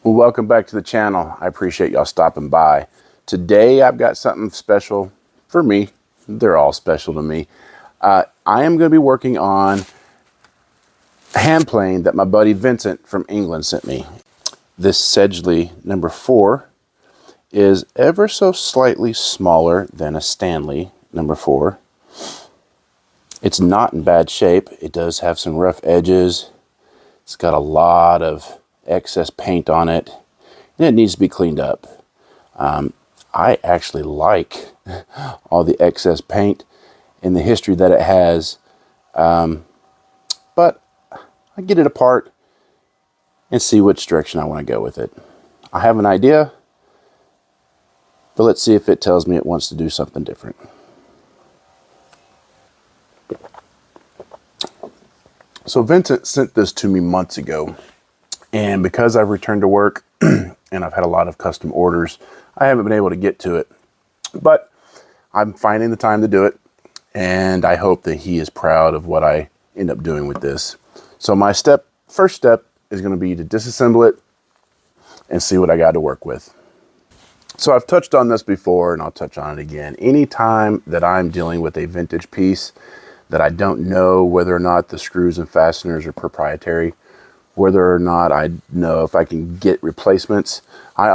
Well, welcome back to the channel. I appreciate y'all stopping by. Today I've got something special for me. They're all special to me. I am going to be working on a hand plane that my buddy Vincent from England sent me. This Sedgley #4 is ever so slightly smaller than a Stanley #4. It's not in bad shape. It does have some rough edges. It's got a lot of excess paint on it, and it needs to be cleaned up. I actually like all the excess paint and the history that it has, but I get it apart and see which direction I want to go with it. I have an idea, but let's see if it tells me it wants to do something different. So Vincent sent this to me months ago, and because I've returned to work and I've had a lot of custom orders, I haven't been able to get to it, but I'm finding the time to do it, and I hope that he is proud of what I end up doing with this. So my first step is going to be to disassemble it and see what I got to work with. So I've touched on this before, and I'll touch on it again. Anytime that I'm dealing with a vintage piece that I don't know whether or not the screws and fasteners are proprietary, whether or not I know if I can get replacements, I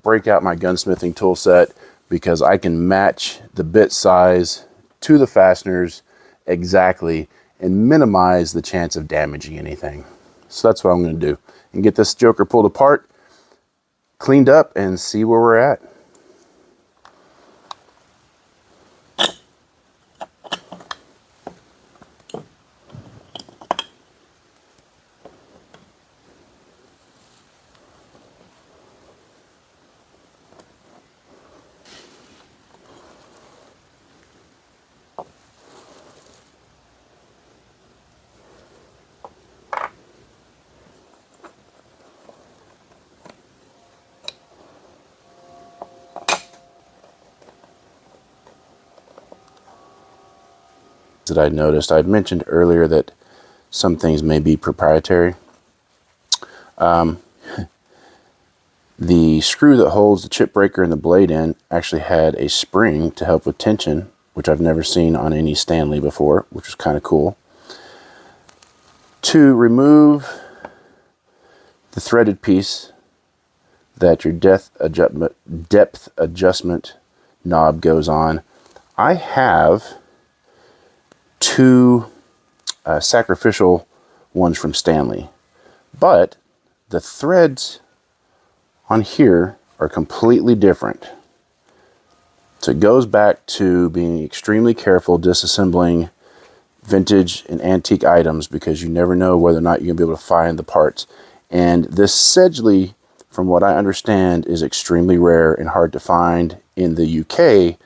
break out my gunsmithing tool set, because I can match the bit size to the fasteners exactly and minimize the chance of damaging anything. So that's what I'm going to do, and get this joker pulled apart, cleaned up, and see where we're at. That I noticed, I've mentioned earlier that some things may be proprietary. The screw that holds the chip breaker and the blade in actually had a spring to help with tension, which I've never seen on any Stanley before, which was kind of cool. To remove the threaded piece that your depth adjustment knob goes on, I have two sacrificial ones from Stanley, but the threads on here are completely different. So it goes back to being extremely careful disassembling vintage and antique items, because you never know whether or not you're going to be able to find the parts. And this Sedgley, from what I understand, is extremely rare and hard to find in the UK,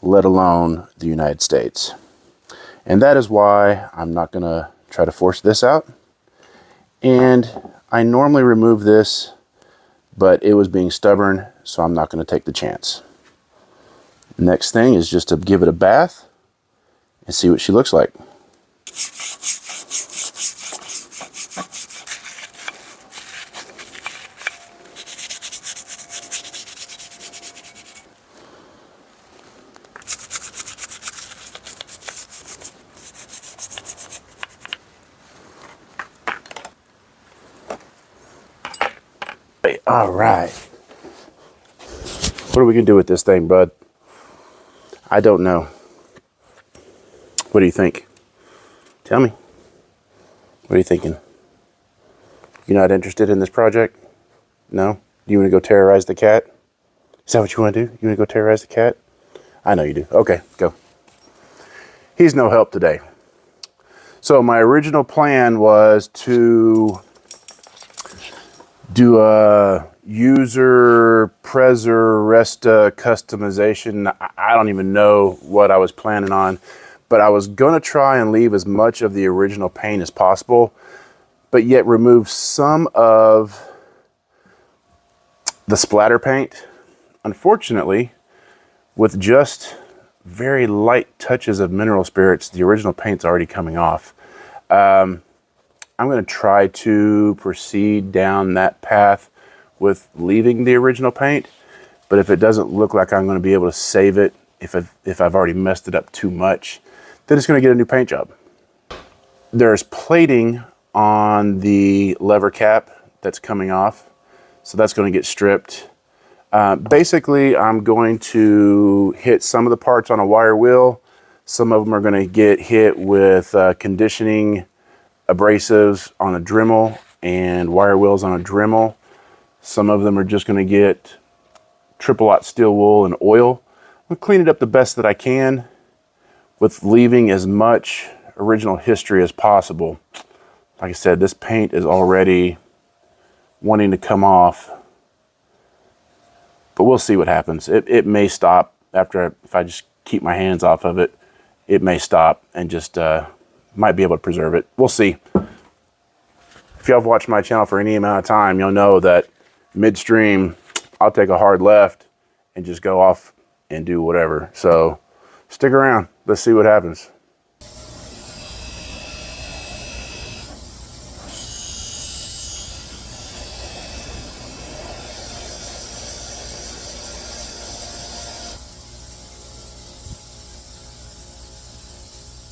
let alone the United States. And that is why I'm not going to try to force this out. And I normally remove this, but it was being stubborn, so I'm not going to take the chance. Next thing is just to give it a bath and see what she looks like. All right. What are we going to do with this thing, bud? I don't know. What do you think? Tell me. What are you thinking? You're not interested in this project? No? Do you want to go terrorize the cat? Is that what you want to do? You want to go terrorize the cat? I know you do. Okay, go. He's no help today. So my original plan was to do a user Prezzer Resta customization. I don't even know what I was planning on, but I was going to try and leave as much of the original paint as possible, but yet remove some of the splatter paint. Unfortunately, with just very light touches of mineral spirits, the original paint's already coming off. I'm going to try to proceed down that path with leaving the original paint. But if it doesn't look like I'm going to be able to save it, if I've already messed it up too much, then it's going to get a new paint job. There's plating on the lever cap that's coming off, so that's going to get stripped. Basically, I'm going to hit some of the parts on a wire wheel. Some of them are going to get hit with conditioning abrasives on a Dremel and wire wheels on a Dremel. Some of them are just going to get triple-aught steel wool and oil. I'm going to clean it up the best that I can with leaving as much original history as possible. Like I said, this paint is already wanting to come off, but we'll see what happens. It may stop after, if I just keep my hands off of it, it may stop and just might be able to preserve it. We'll see. If y'all have watched my channel for any amount of time, you'll know that midstream, I'll take a hard left and just go off and do whatever. So stick around. Let's see what happens.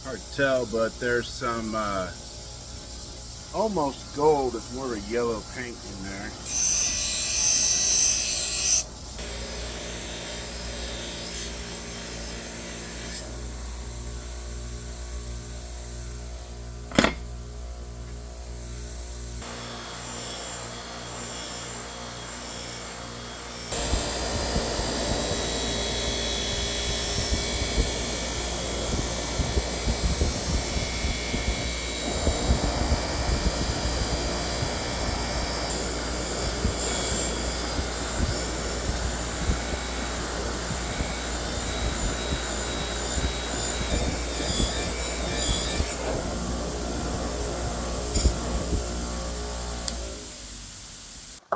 Hard to tell, but there's some almost gold. It's more of a yellow paint in there.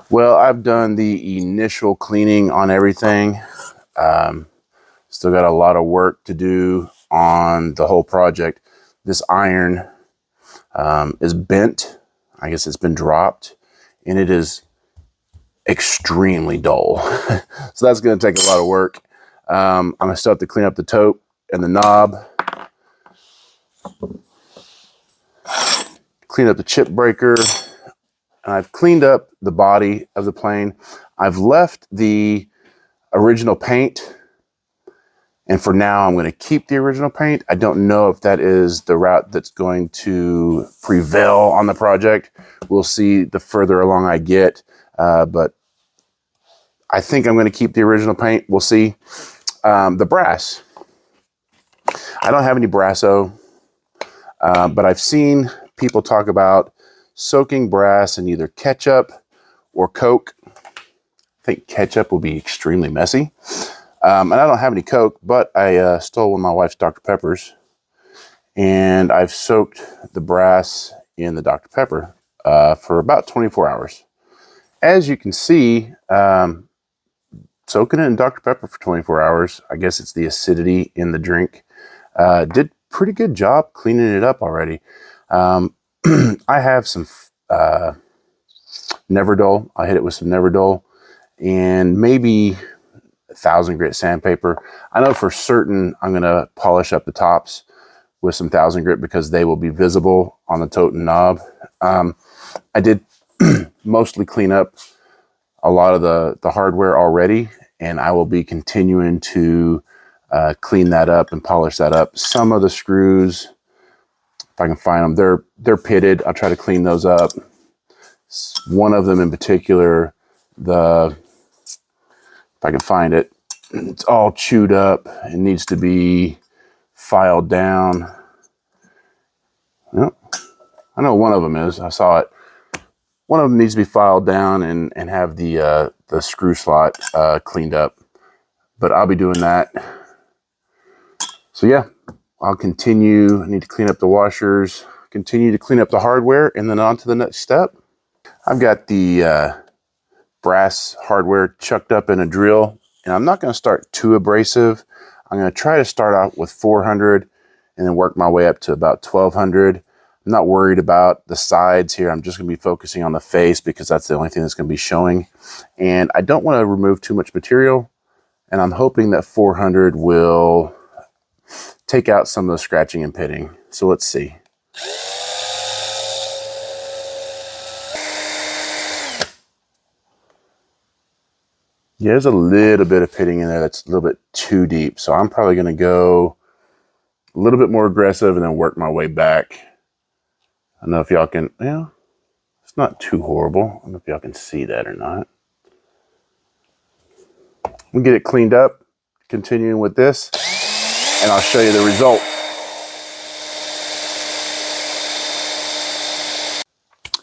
Well, I've done the initial cleaning on everything. Still got a lot of work to do on the whole project. This iron is bent. I guess it's been dropped, and it is extremely dull. So that's going to take a lot of work. I'm going to still have to clean up the tote and the knob. Clean up the chip breaker. And I've cleaned up the body of the plane. I've left the original paint. And for now, I'm going to keep the original paint. I don't know if that is the route that's going to prevail on the project. We'll see the further along I get. But I think I'm going to keep the original paint. We'll see. The brass. I don't have any Brasso, but I've seen people talk about soaking brass in either ketchup or Coke. I think ketchup will be extremely messy. And I don't have any Coke, but I stole one of my wife's Dr. Peppers, and I've soaked the brass in the Dr. Pepper for about 24 hours. As you can see, soaking it in Dr. Pepper for 24 hours, I guess it's the acidity in the drink, did pretty good job cleaning it up already. I have some Neverdol. I hit it with some Neverdol and maybe 1,000 grit sandpaper. I know for certain I'm going to polish up the tops with some 1,000 grit because they will be visible on the tote and knob. I did mostly clean up a lot of the hardware already, and I will be continuing to clean that up and polish that up. Some of the screws, if I can find them, they're pitted. I'll try to clean those up. One of them in particular, if I can find it, it's all chewed up. It needs to be filed down. Yep. I know one of them is. I saw it. One of them needs to be filed down and have the screw slot cleaned up. But I'll be doing that. So yeah, I'll continue. I need to clean up the washers, continue to clean up the hardware, and then on to the next step. I've got the brass hardware chucked up in a drill, and I'm not going to start too abrasive. I'm going to try to start out with 400 and then work my way up to about 1200. I'm I'm not worried about the sides here. I'm just going to be focusing on the face because that's the only thing that's going to be showing. And I don't want to remove too much material. And I'm hoping that 400 will take out some of the scratching and pitting. So let's see. Yeah, there's a little bit of pitting in there that's a little bit too deep. So I'm probably going to go a little bit more aggressive and then work my way back. I don't know if y'all can, yeah, it's not too horrible. I don't know if y'all can see that or not. We'll get it cleaned up, continuing with this, and I'll show you the result.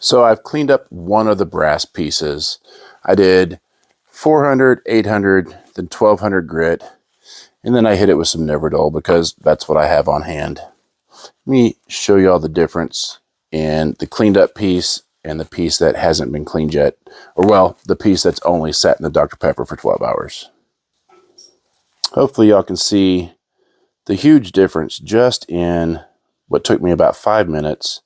So I've cleaned up one of the brass pieces. I did 400, 800, then 1200 grit, and then I hit it with some Neverdull because that's what I have on hand. Let me show you all the difference in the cleaned up piece and the piece that hasn't been cleaned yet. Or well, the piece that's only sat in the Dr. Pepper for 12 hours. Hopefully y'all can see the huge difference just in what took me about 5 minutes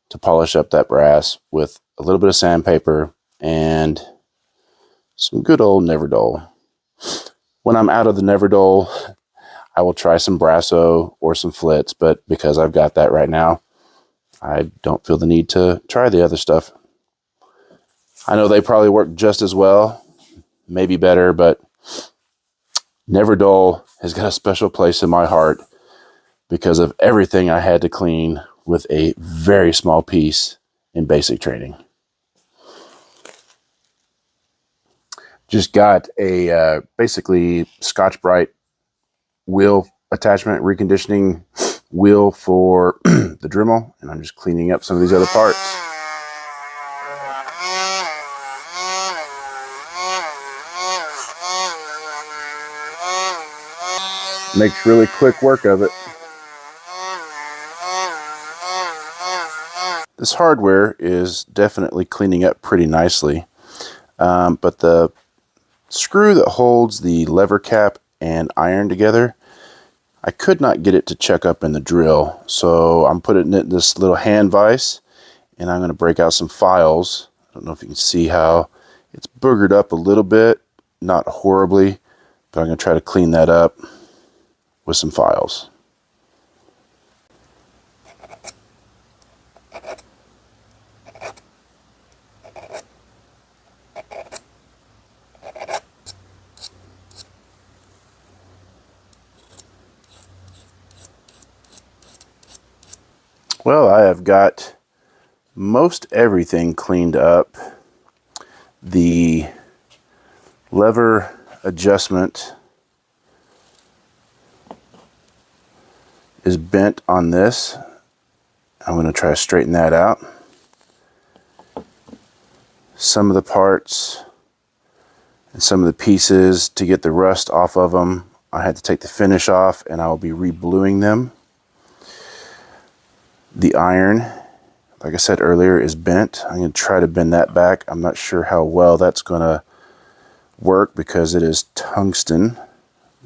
to polish up that brass with a little bit of sandpaper and some good old Neverdull. When I'm out of the Neverdull, I will try some Brasso or some Flitz, but because I've got that right now, I don't feel the need to try the other stuff. I know they probably work just as well, maybe better, but Neverdull has got a special place in my heart because of everything I had to clean with a very small piece in basic training. Just got a basically Scotch-Brite wheel attachment, reconditioning wheel for the Dremel, and I'm just cleaning up some of these other parts. Makes really quick work of it. This hardware is definitely cleaning up pretty nicely, but the screw that holds the lever cap and iron together, I could not get it to check up in the drill, so I'm putting it in this little hand vise, and I'm going to break out some files. I don't know if you can see how it's boogered up a little bit, not horribly, but I'm going to try to clean that up with some files. Well, I have got most everything cleaned up. The lever adjustment is bent on this. I'm going to try to straighten that out. Some of the parts and some of the pieces, to get the rust off of them, I had to take the finish off, and I will be re-bluing them. The iron, like I said earlier, is bent. I'm going to try to bend that back. I'm not sure how well that's going to work because it is tungsten,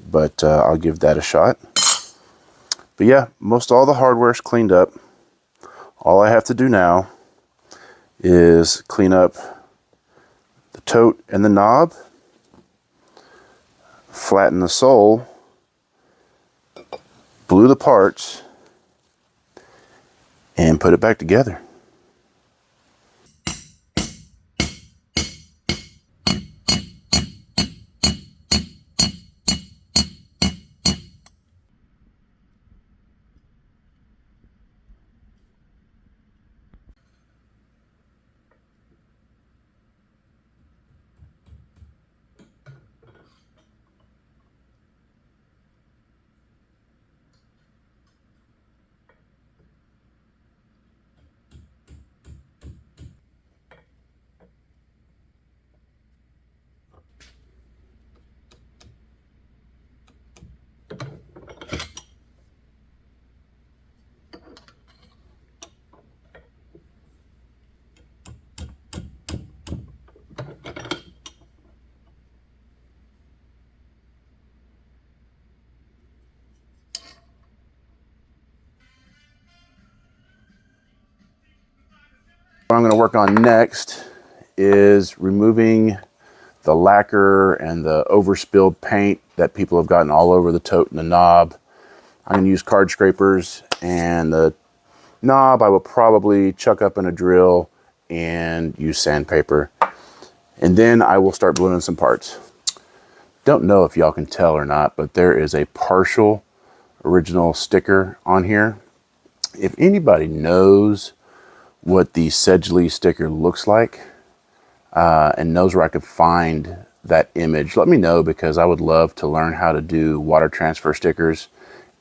but I'll give that a shot. But yeah, most all the hardware is cleaned up. All I have to do now is clean up the tote and the knob, flatten the sole, glue the parts, and put it back together. What I'm going to work on next is removing the lacquer and the overspilled paint that people have gotten all over the tote and the knob. I'm going to use card scrapers, and the knob I will probably chuck up in a drill and use sandpaper. And then I will start bluing some parts. Don't know if y'all can tell or not, but there is a partial original sticker on here. If anybody knows what the Sedgley sticker looks like and knows where I could find that image, let me know, because I would love to learn how to do water transfer stickers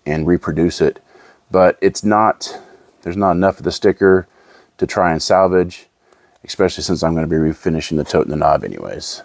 and reproduce it. But there's not enough of the sticker to try and salvage, especially since I'm going to be refinishing the tote and the knob anyways.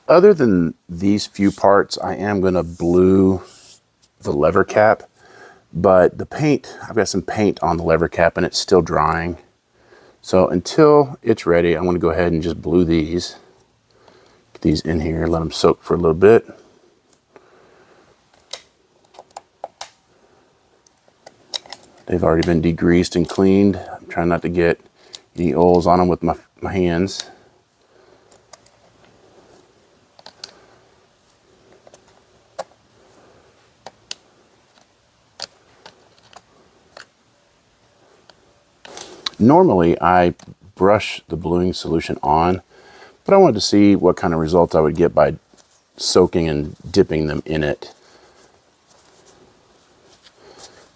Other than these few parts, I am going to blue the lever cap, but the paint, I've got some paint on the lever cap and it's still drying. So until it's ready, I'm going to go ahead and just blue these. Get these in here, let them soak for a little bit. They've already been degreased and cleaned. I'm trying not to get any oils on them with my hands. Normally I brush the bluing solution on, but I wanted to see what kind of results I would get by soaking and dipping them in it.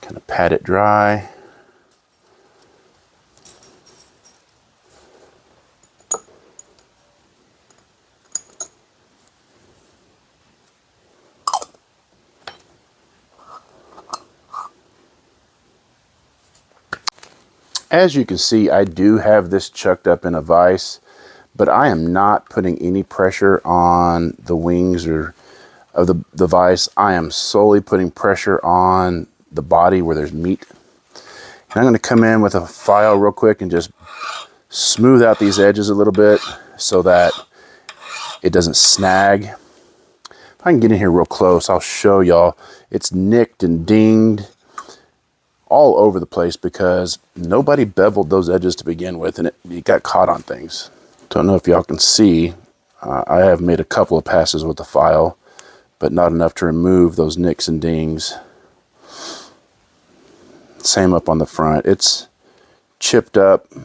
Kind of pat it dry. As you can see, I do have this chucked up in a vise, but I am not putting any pressure on the wings or of the vise. I am solely putting pressure on the body where there's meat. And I'm going to come in with a file real quick and just smooth out these edges a little bit so that it doesn't snag. If I can get in here real close, I'll show y'all. It's nicked and dinged all over the place because nobody beveled those edges to begin with, and it got caught on things. Don't know if y'all can see. I have made a couple of passes with the file, but not enough to remove those nicks and dings. Same up on the front. It's chipped up, and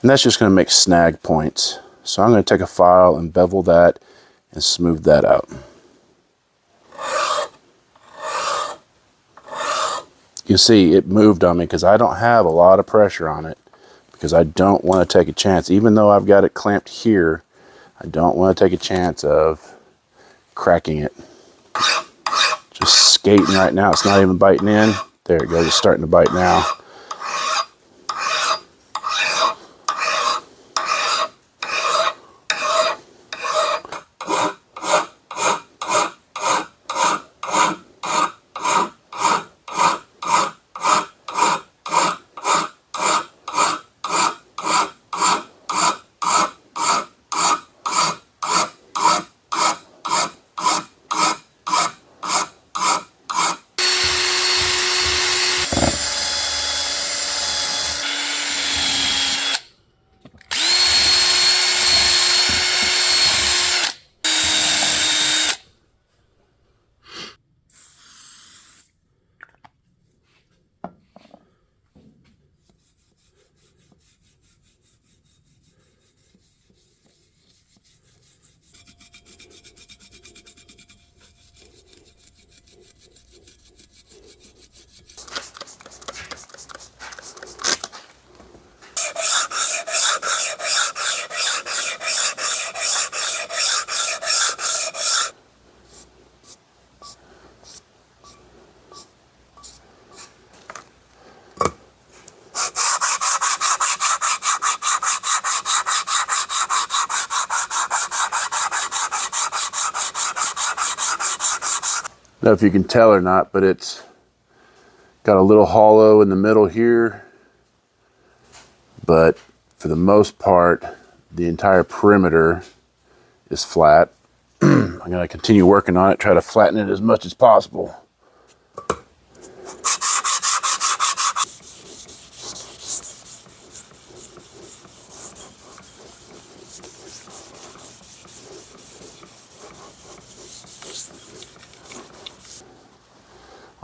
that's just going to make snag points. So I'm going to take a file and bevel that and smooth that out. You see, it moved on me because I don't have a lot of pressure on it because I don't want to take a chance. Even though I've got it clamped here, I don't want to take a chance of cracking it. Just skating right now. It's not even biting in. There it goes. It's starting to bite now. know if you can tell or not, but it's got a little hollow in the middle here. But for the most part, the entire perimeter is flat. I'm going to continue working on it, try to flatten it as much as possible.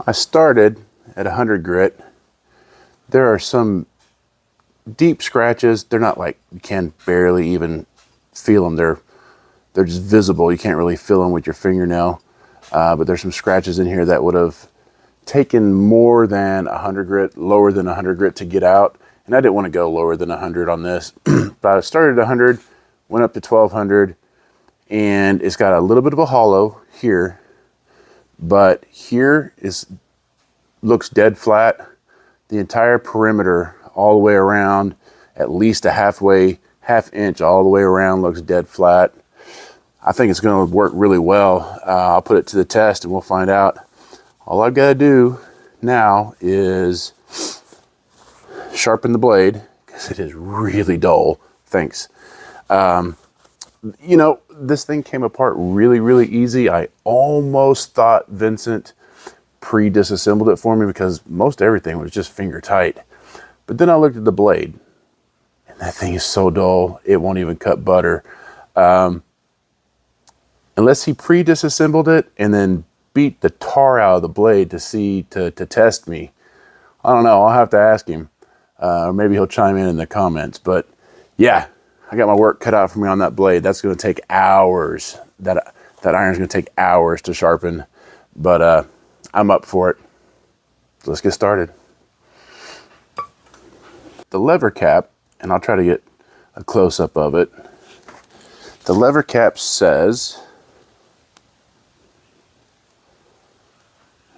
I started at 100 grit. There are some deep scratches. They're not like, you can barely even feel them. They're just visible. You can't really feel them with your fingernail. But there's some scratches in here that would have taken more than 100 grit, lower than 100 grit to get out. And I didn't want to go lower than 100 on this. But I started at 100, went up to 1200, and it's got a little bit of a hollow here. But here looks dead flat. The entire perimeter all the way around, at least a half inch all the way around, looks dead flat. I think it's going to work really well. I'll put it to the test and we'll find out. All I've got to do now is sharpen the blade because it is really dull. Thanks. You know, this thing came apart really, really easy. I almost thought Vincent pre-disassembled it for me because most everything was just finger tight. But then I looked at the blade and that thing is so dull, it won't even cut butter. Unless he pre-disassembled it and then beat the tar out of the blade to test me. I don't know, I'll have to ask him. Or maybe he'll chime in the comments. But yeah, I got my work cut out for me on that blade. That's going to take hours. That iron's going to take hours to sharpen. But I'm up for it. So let's get started. The lever cap, and I'll try to get a close-up of it. The lever cap says,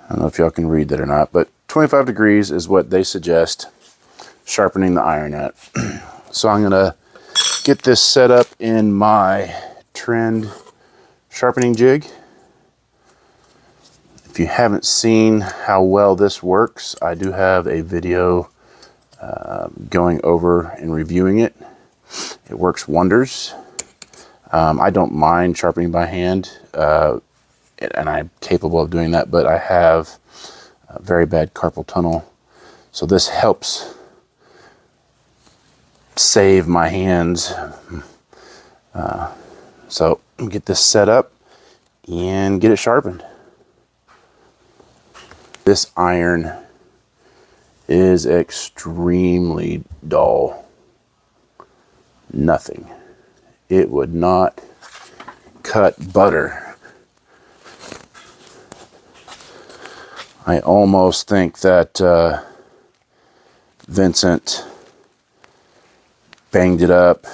I don't know if y'all can read that or not, but 25 degrees is what they suggest sharpening the iron at. So I'm going to get this set up in my trend sharpening jig. If you haven't seen how well this works, I do have a video going over and reviewing it. It works wonders. I don't mind sharpening by hand, and I'm capable of doing that, but I have a very bad carpal tunnel. So this helps save my hands. So get this set up and get it sharpened. This iron is extremely dull. Nothing. It would not cut butter. I almost think that Vincent banged it up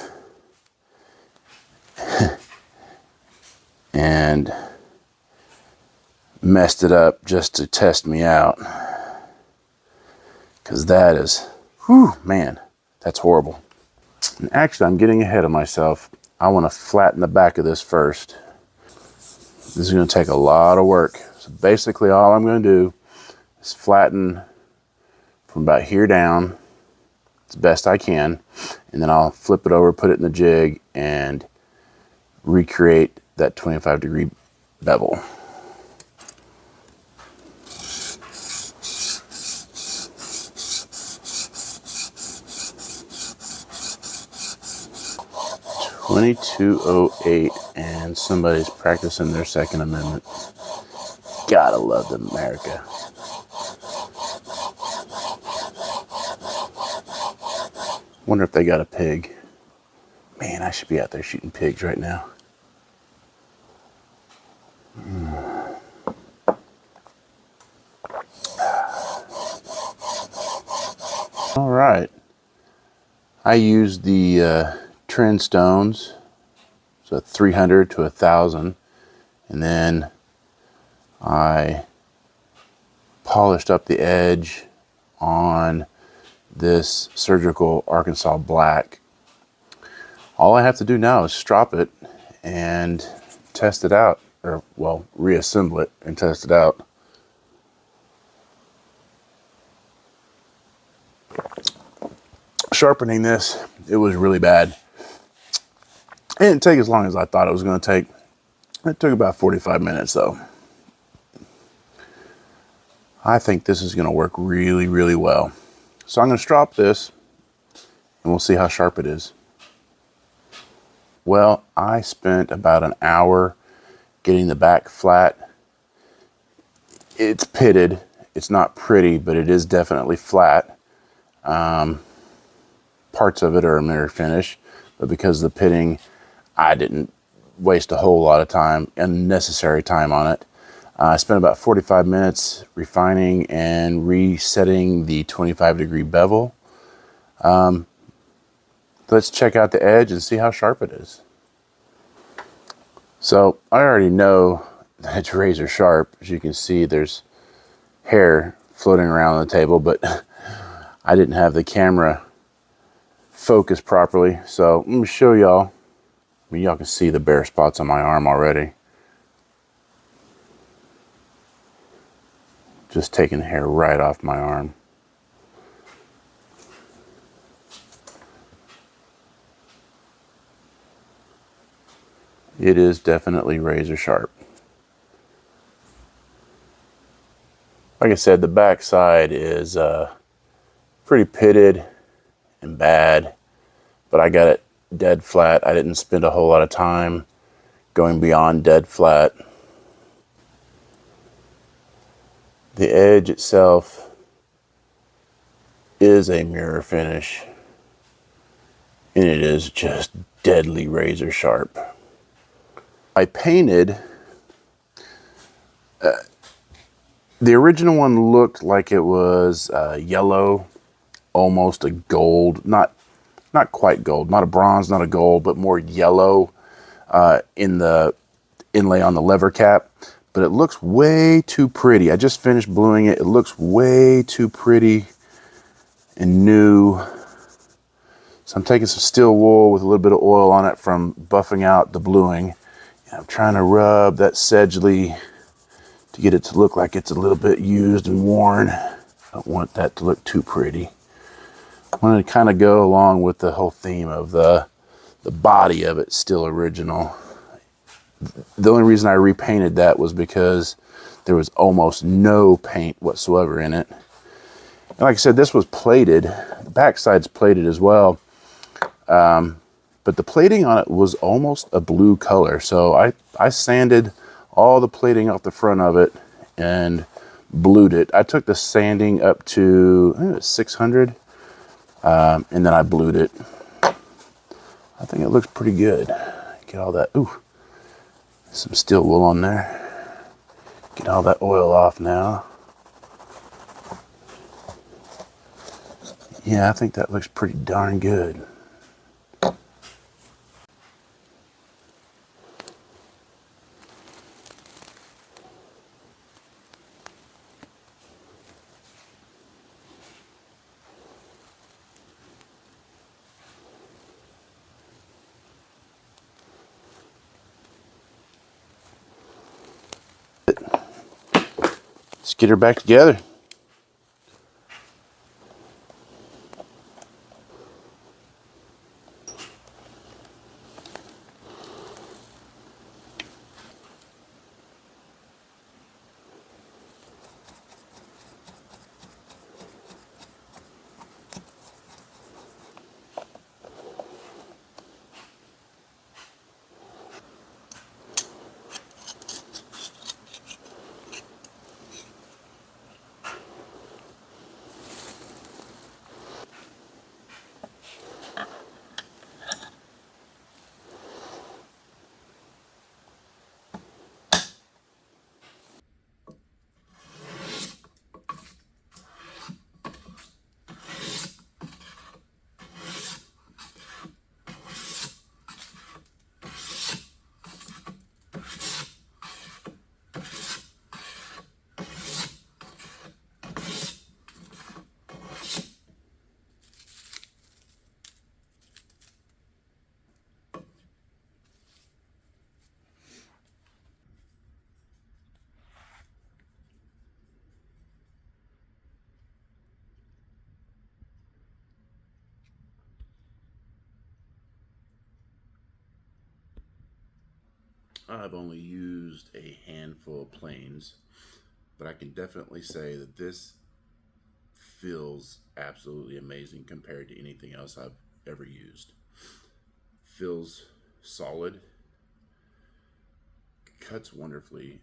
and messed it up just to test me out, because that is, whew, man, that's horrible. And actually, I'm getting ahead of myself. I want to flatten the back of this first. This is going to take a lot of work. So basically all I'm going to do is flatten from about here down as best I can, and then I'll flip it over, put it in the jig, and recreate that 25 degree bevel. $22.08, and somebody's practicing their Second Amendment. Gotta love America. Wonder if they got a pig. Man, I should be out there shooting pigs right now. All right. I used the trend stones, so 300 to 1,000, and then I polished up the edge on this surgical Arkansas black. All I have to do now is strop it and test it out. or well, reassemble it and test it out. Sharpening this, it was really bad. It didn't take as long as I thought it was going to take. It took about 45 minutes though. I think this is going to work really, really well. So I'm going to strop this and we'll see how sharp it is. Well, I spent about an hour getting the back flat. It's pitted. It's not pretty, but it is definitely flat. Parts of it are a mirror finish, but because of the pitting, I didn't waste a whole lot of time, unnecessary time on it. I spent about 45 minutes refining and resetting the 25-degree bevel. Let's check out the edge and see how sharp it is. So I already know that it's razor sharp. As you can see, there's hair floating around the table, but I didn't have the camera focused properly. So let me show y'all. I mean, y'all can see the bare spots on my arm already. Just taking the hair right off my arm. It is definitely razor sharp. Like I said, the back side is pretty pitted and bad, but I got it dead flat. I didn't spend a whole lot of time going beyond dead flat. The edge itself is a mirror finish, and it is just deadly razor sharp. I painted, the original one looked like it was yellow, almost a gold, not quite gold, not a bronze, not a gold, but more yellow in the inlay on the lever cap. But it looks way too pretty. I just finished bluing it. It looks way too pretty and new. So I'm taking some steel wool with a little bit of oil on it from buffing out the bluing. And I'm trying to rub that Sedgley to get it to look like it's a little bit used and worn. I don't want that to look too pretty. I want to kind of go along with the whole theme of the body of it still original. The only reason I repainted that was because there was almost no paint whatsoever in it. And like I said, this was plated. The backside's plated as well. But the plating on it was almost a blue color. So I sanded all the plating off the front of it and blued it. I took the sanding up to, I think it was 600. And then I blued it. I think it looks pretty good. Get all that, ooh, some steel wool on there. Get all that oil off now. Yeah, I think that looks pretty darn good. Let's get her back together. I've only used a handful of planes, but I can definitely say that this feels absolutely amazing compared to anything else I've ever used. Feels solid, cuts wonderfully.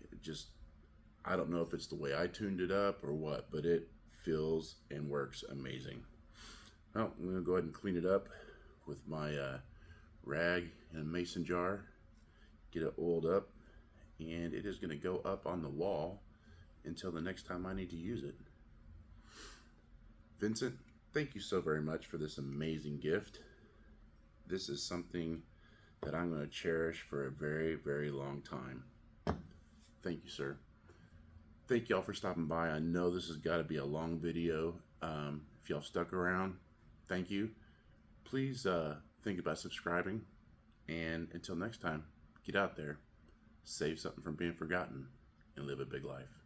I don't know if it's the way I tuned it up or what, but it feels and works amazing. Well, I'm going to go ahead and clean it up with my rag and a mason jar, get it oiled up, and it is going to go up on the wall until the next time I need to use it. Vincent, thank you so very much for this amazing gift. This is something that I'm going to cherish for a very, very long time. Thank you, sir. Thank y'all for stopping by. I know this has got to be a long video. If y'all stuck around, thank you. Please think about subscribing. And until next time, get out there, save something from being forgotten, and live a big life.